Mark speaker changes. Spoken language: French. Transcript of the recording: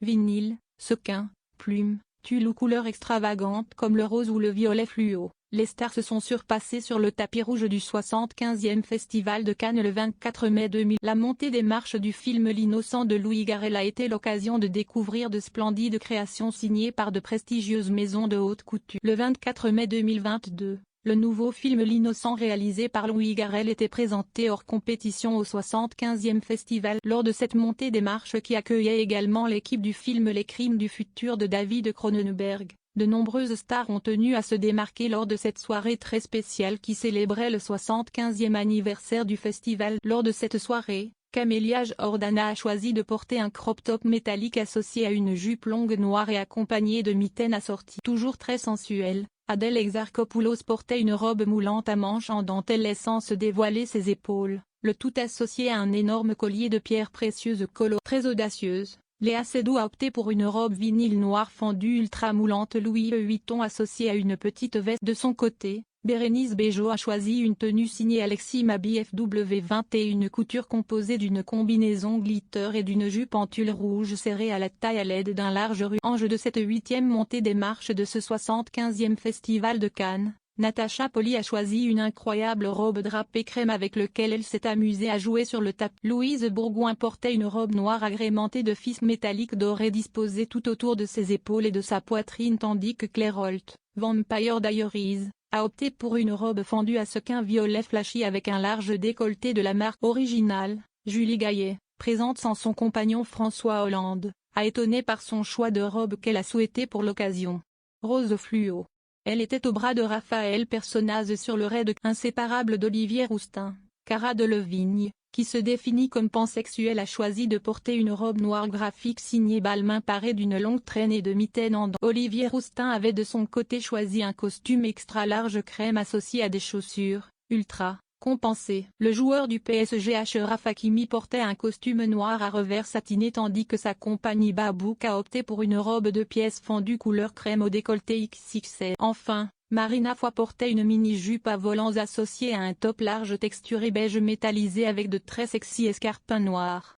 Speaker 1: vinyle, sequins, plumes, tulle ou couleurs extravagantes comme le rose ou le violet fluo. Les stars se sont surpassées sur le tapis rouge du 75e Festival de Cannes le 24 mai 2000. La montée des marches du film L'Innocent de Louis Garrel a été l'occasion de découvrir de splendides créations signées par de prestigieuses maisons de haute couture. Le 24 mai 2022, le nouveau film L'Innocent réalisé par Louis Garrel était présenté hors compétition au 75e Festival. Lors de cette montée des marches qui accueillait également l'équipe du film Les Crimes du futur de David Cronenberg, de nombreuses stars ont tenu à se démarquer lors de cette soirée très spéciale qui célébrait le 75e anniversaire du festival. Lors de cette soirée, Camélia Jordana a choisi de porter un crop top métallique associé à une jupe longue noire et accompagnée de mitaines assorties. Toujours très sensuelle, Adèle Exarchopoulos portait une robe moulante à manches en dentelle laissant se dévoiler ses épaules, le tout associé à un énorme collier de pierres précieuses colorées. Très audacieuse, Léa Seydoux a opté pour une robe vinyle noire fendue ultra moulante Louis Vuitton associée à une petite veste. De son côté, Bérénice Bejo a choisi une tenue signée Alexis Mabi FW20 et une couture composée d'une combinaison glitter et d'une jupe en tulle rouge serrée à la taille à l'aide d'un large ruban. Ange de cette 8e montée des marches de ce 75e Festival de Cannes, Natacha Polly a choisi une incroyable robe drapée crème avec laquelle elle s'est amusée à jouer sur le tapis. Louise Bourgoin portait une robe noire agrémentée de fils métalliques dorés disposés tout autour de ses épaules et de sa poitrine tandis que Claire Holt, Vampire Diaries, a opté pour une robe fendue à sequins violet flashy avec un large décolleté de la marque originale. Julie Gaillet, présente sans son compagnon François Hollande, a étonné par son choix de robe qu'elle a souhaité pour l'occasion. Rose fluo. Elle était au bras de Raphaël Personnaz sur le raid inséparable d'Olivier Rousteing. Cara Delevingne, qui se définit comme pansexuelle, a choisi de porter une robe noire graphique signée Balmain parée d'une longue traînée de mitaines en dents. Olivier Rousteing avait de son côté choisi un costume extra large crème associé à des chaussures ultra compensées. Le joueur du PSG Achraf Hakimi portait un costume noir à revers satiné tandis que sa compagne Babouk a opté pour une robe de pièces fendues couleur crème au décolleté XXL. Enfin, Marina Foy portait une mini-jupe à volants associée à un top large texturé beige métallisé avec de très sexy escarpins noirs.